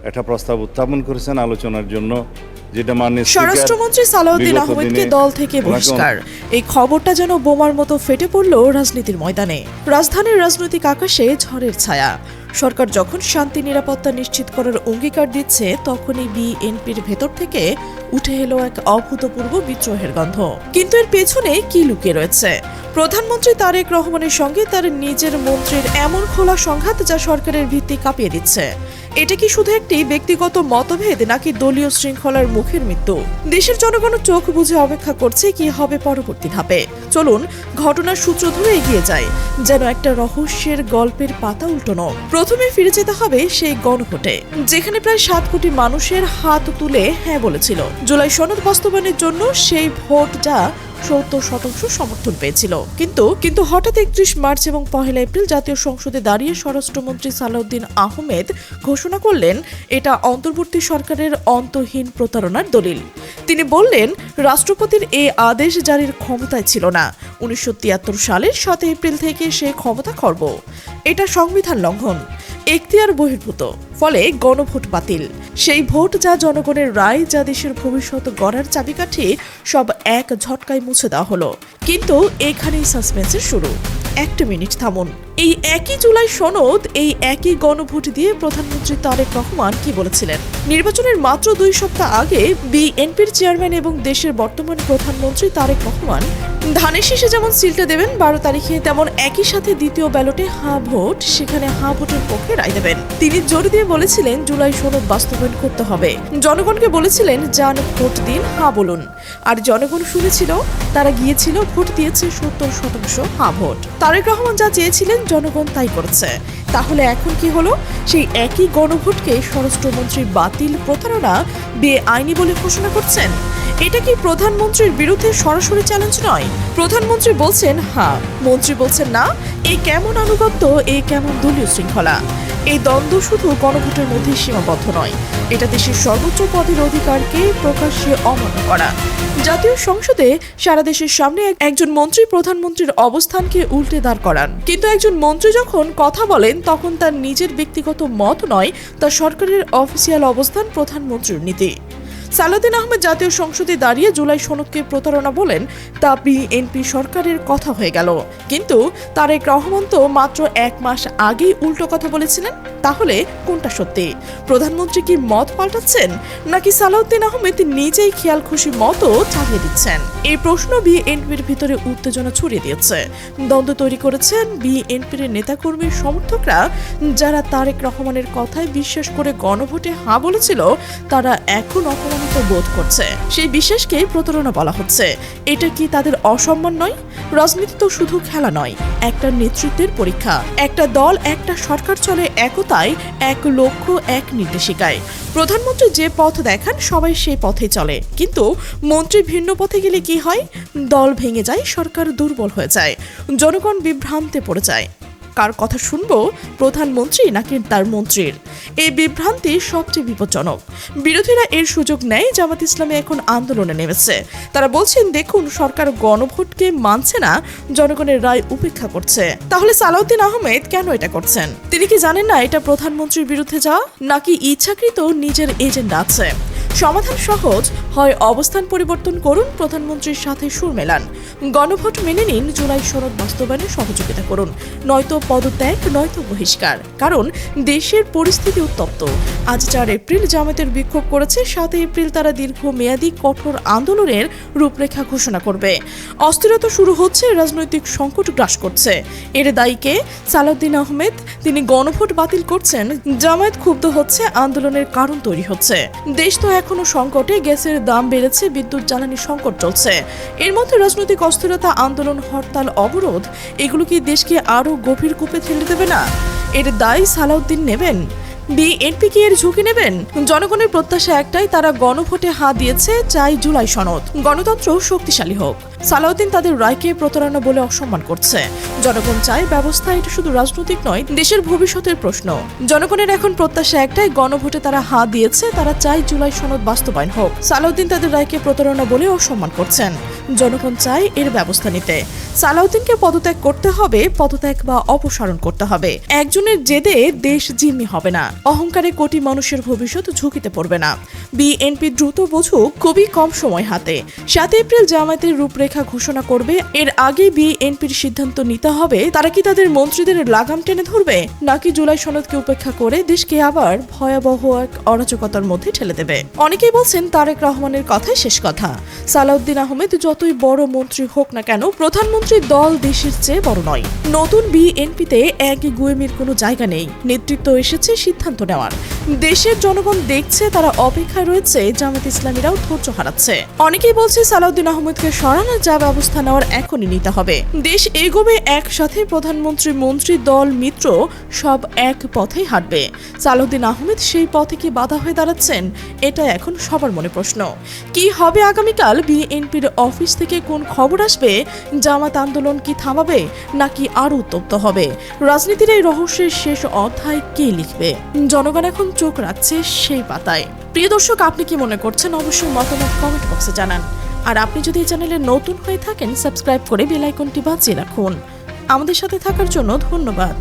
একটা প্রস্তাব উত্থাপন করেছেন আলোচনার জন্য, যেটা মাননীয় স্বরাষ্ট্রমন্ত্রী সালাউদ্দিন আহমেদকে দল থেকে বহিষ্কার। এই খবরটা যেন বোমার মতো ফেটে পড়ল রাজনীতির ময়দানে। রাজধানীর রাজনৈতিক আকাশে ঝড়ের ছায়া। সরকার যখন শান্তি নিরাপত্তা নিশ্চিত করার অঙ্গীকার দিচ্ছে, তখনই বিএনপির ভেতর থেকে উঠে এলো এক অভূতপূর্ব বিদ্রোহের গন্ধ। কিন্তু এর পেছনে কি লুকিয়ে রয়েছে? প্রধানমন্ত্রী তারেক রহমানের সঙ্গে তার নিজের মন্ত্রীর এমন খোলা সংঘাত যা সরকারের ভিত্তি কাঁপিয়ে দিচ্ছে। এটা কি শুধু একটি ব্যক্তিগত মতভেদ, নাকি দলীয় শৃঙ্খলার মুখের মৃত্যু? দেশের জনগণ চোখ বুজে অপেক্ষা করছে কি হবে পরবর্তী ধাপে। চলুন ঘটনার সূত্র ধরে এগিয়ে যায়, যেন একটা রহস্যের গল্পের পাতা উল্টোনো। প্রথমে ফিরে যেতে হবে সেই গণভোটে, যেখানে প্রায় 7 কোটি মানুষের হাত তুলে হ্যাঁ বলেছিল জুলাই সনদ বাস্তবায়নের জন্য। সেই ভোট যা 70% সমর্থন পেয়েছিল। কিন্তু হঠাৎ 31 মার্চ এবং 1 এপ্রিল জাতীয় সংসদে দাঁড়িয়ে স্বরাষ্ট্রমন্ত্রী সালাউদ্দিন আহমেদ ঘোষণা করলেন এটা অন্তর্বর্তী সরকারের অন্তহীন প্রতারণার দলিল। তিনি বললেন রাষ্ট্রপতির এই আদেশ জারির ক্ষমতায় ছিল না। 1973 সালের 7 এপ্রিল থেকে সে ক্ষমতা খর্ব। এটা সংবিধান লঙ্ঘন, এখতিয়ার বহির্ভূত। ফলে গণভোট বাতিল। সেই ভোট যা জনগণের রায়, যা দেশের ভবিষ্যৎ গড়ার চাবিকাঠি, সব এক ঝটকায় মুছে দেওয়া হলো। কিন্তু এখানেই সাসপেন্সের শুরু। একটা মিনিট থামুন। এই একই জুলাই সনদ, এই একই গণভোট দিয়ে প্রধানমন্ত্রী তারেক রহমান কি বলেছিলেন? নির্বাচনের মাত্র 2 সপ্তাহ আগে বিএনপির চেয়ারম্যান এবং দেশের বর্তমান প্রধানমন্ত্রী তারেক রহমান ধানের শীষে যেমন সিলটা দেবেন 12 তারিখে, তেমন একই সাথে দ্বিতীয় ব্যালটে হাঁ ভোট, সেখানে হাঁ ভোটের পক্ষে রায় দেবেন। তিনি জোর দিয়ে বলেছিলেন জুলাই সনদ বাস্তবায়ন করতে হবে। জনগণকে বলেছিলেন যান ভোট দিন, হাঁ বলুন। আর জনগণ শুনেছিল, তারা গিয়েছিল, ভোট দিয়েছে 70% হাঁ ভোট। তারেক রহমান যা চেয়েছিলেন জনগণ তাই করেছে। তাহলে এখন কি হলো? সেই একই গণভোটকে স্বরাষ্ট্রমন্ত্রী বাতিল, প্রতারণা, বেআইনি বলে ঘোষণা করছেন। এটা কি প্রধানমন্ত্রীর বিরুদ্ধে সরাসরি চ্যালেঞ্জ নয়? প্রধানমন্ত্রী বলছেন হ্যাঁ, মন্ত্রী বলছেন না। এই কেমন আনুগত্য, এই কেমন দলীয় শৃঙ্খলা? এই দ্বন্দ্ব শুধু গণভোটের মধ্যে সীমাবদ্ধ নয়, এটা দেশের সর্বোচ্চ পদের অধিকারকে প্রকাশ্যে অমান্য করা। জাতীয় সংসদে সারা দেশের সামনে একজন মন্ত্রী প্রধানমন্ত্রীর অবস্থানকে উল্টে দাঁড় করান। কিন্তু একজন মন্ত্রী যখন কথা বলেন, তখন তার নিজের ব্যক্তিগত মত নয়, তার সরকারের অফিসিয়াল অবস্থান, প্রধানমন্ত্রীর নীতি। সালাউদ্দিন আহমেদ জাতীয় সংসদে দাঁড়িয়ে জুলাই সনদকে প্রতারণা বলেন, তা বিএনপি সরকারের কথা হয়ে গেল। কিন্তু তারেক রহমান তো মাত্র 1 মাস আগেই উল্টো কথা বলেছিলেন। তাহলে কোনটা সত্যি? প্রধানমন্ত্রী কি মত পাল্টাচ্ছেন, নাকি সালাউদ্দিন আহমেদ নিজেই খেয়াল খুশি মতো চালিয়ে দিচ্ছেন? এই প্রশ্ন বিএনপির ভিতরে উত্তেজনা ছড়িয়ে দিয়েছে। দ্বন্দ্ব তৈরি করেছেন বিএনপির নেতাকর্মীর সমর্থকরা, যারা তারেক রহমানের কথায় বিশ্বাস করে গণভোটে হাঁ বলেছিল, তারা এখন অপমানিত বোধ করছে। সেই বিশ্বাসকে প্রতারণা বলা হচ্ছে। এটা কি তাদের অসম্মান নয়? রাজনীতি তো শুধু খেলা নয়, একটা নেতৃত্বের পরীক্ষা। একটা দল, একটা সরকার চলে একতায়, এক লক্ষ্য, এক নির্দেশিকায়। প্রধানমন্ত্রী যে পথ দেখান, সবাই সেই পথে চলে। কিন্তু মন্ত্রী ভিন্ন পথে গেলে কি হয়? দল ভেঙে যায়, সরকার দুর্বল হয়ে যায়, জনগণ বিভ্রান্তে পড়ে যায়। কার কথা শুনবো, প্রধানমন্ত্রী নাকি তার মন্ত্রীর? এই বিভ্রান্তি সবচেয়ে বিপজ্জনক। বিরোধীরা এর সুযোগ নেয়। জামাত ইসলামী এখন আন্দোলনে নেমেছে। তারা বলছেন, দেখুন সরকার গণভোটকে মানছে না, জনগণের রায় উপেক্ষা করছে। তাহলে সালাউদ্দিন আহমেদ কেন এটা করছেন? তিনি কি জানেন না এটা প্রধানমন্ত্রীর বিরুদ্ধে যাওয়া, নাকি ইচ্ছাকৃত নিজের এজেন্ডা আছে? সমাধান সহজ, হয় অবস্থান পরিবর্তন করুন, প্রধানমন্ত্রীর সাথে সুর মেলান, গণভোট মেনে নিন, জুলাই সনদ বাস্তবায়নে সহযোগিতা করুন, নয়তো পদত্যাগ, নয়তো বহিষ্কার। কারণ দেশের পরিস্থিতি উত্তপ্ত। আজ 4 এপ্রিল জামাতের বিক্ষোভ করেছে, 7 এপ্রিল তারা দীর্ঘমেয়াদী কঠোর আন্দোলনের রূপরেখা ঘোষণা করবে। অস্থিরতা শুরু হচ্ছে, রাজনৈতিক সংকট গ্রাস করছে। এর দায়ীকে সালাউদ্দিন আহমেদ। তিনি গণভোট বাতিল করছেন, জামায়াত ক্ষুব্ধ হচ্ছে, আন্দোলনের কারণ তৈরি হচ্ছে। দেশ তো এখনো সংকটে, গ্যাসের দাম বেড়েছে, বিদ্যুৎ জ্বালানি সংকট চলছে। এর মধ্যে রাজনৈতিক অস্থিরতা, আন্দোলন, হরতাল, অবরোধ, এগুলো কি দেশকে আরো গভীর কূপে ঠেলে দেবে না? এর দায় সালাউদ্দিন নেবেন? বিএনপি কি এর ঝুঁকি নেবেন? জনগণের প্রত্যাশা একটাই, তারা গণভোটে হাঁ দিয়েছে, চাই জুলাই সনদ। গণতন্ত্র শক্তিশালী হোক। সালাউদ্দিন তাদের রায়কে প্রতারণা বলে অসম্মান করছে। জনগণ চায় ব্যবস্থা, এটা শুধু রাজনৈতিক নয়, দেশের ভবিষ্যতের প্রশ্ন। জনগণের এখন প্রত্যাশা একটাই, গণভোটে তারা হ্যাঁ দিয়েছে, তারা চায় জুলাই সনদ বাস্তবায়ন হোক। সালাউদ্দিন তাদের রায়কে প্রতারণা বলে অসম্মান করছেন। জনগণ চায় এর ব্যবস্থা নিতে। সালাউদ্দিনকে পদত্যাগ করতে হবে, পদত্যাগ বা অপসারণ করতে হবে। একজনের জেদে দেশ জিম্মি হবে না, অহংকারে কোটি মানুষের ভবিষ্যৎ ঝুঁকিতে পড়বে না। বিএনপি দ্রুত বুঝুক, খুবই কম সময় হাতে। 7 এপ্রিল জামায়াতের রূপরেখা ঘোষণা করবে, এর আগে বিএনপির সিদ্ধান্ত নিতে হবে তারা কি তাদের মন্ত্রীদের লাগাম টেনে ধরবে, নাকি জুলাই সনদকে উপেক্ষা করে দেশকে আবার ভয়াবহ এক অরাজকতার মধ্যে ঠেলে দেবে। অনেকেই বলছেন তারেক রহমানের কথাই শেষ কথা। সালাউদ্দিন আহমেদ যতই বড় মন্ত্রী হোক না কেন, প্রধানমন্ত্রীর দল দেশের চেয়ে বড় নয়। নতুন বিএনপিতে এক গুয়েমির কোনো জায়গা নেই। নেতৃত্ব এসেছে সিদ্ধান্ত নেওয়ার। দেশের জনগণ দেখছে, তারা অপেক্ষায় রয়েছে। জামায়াত ইসলামীরাও ধৈর্য হারাচ্ছে। অনেকেই বলছে সালাউদ্দিন আহমেদকে সরানো, যা ব্যবস্থা নেওয়ার এখনই নিতে হবে। দেশ এগোবে একসাথে, প্রধানমন্ত্রী, মন্ত্রী, দল, মিত্র সব এক পথেই হাঁটবে। সালাউদ্দিন আহমেদ সেই পথে কি বাধা হয়ে দাঁড়াচ্ছেন, এটা এখন সবার মনে প্রশ্ন। কি হবে আগামীকাল? বিএনপির অফিস থেকে কোন খবর আসবে? জামাত আন্দোলন কি থামাবে, নাকি আরো উত্তপ্ত হবে? রাজনীতির এই রহস্যের শেষ অধ্যায় কে লিখবে? জনগণ এখন চোখ রাখছে সেই পাতায়। প্রিয় দর্শক, আপনি কি মনে করছেন? অবশ্যই মতামত কমেন্ট বক্সে জানান। আর আপনি যদি এই চ্যানেলে নতুন হয়ে থাকেন, সাবস্ক্রাইব করে বেল আইকনটি বাজিয়ে রাখুন। আমাদের সাথে থাকার জন্য ধন্যবাদ।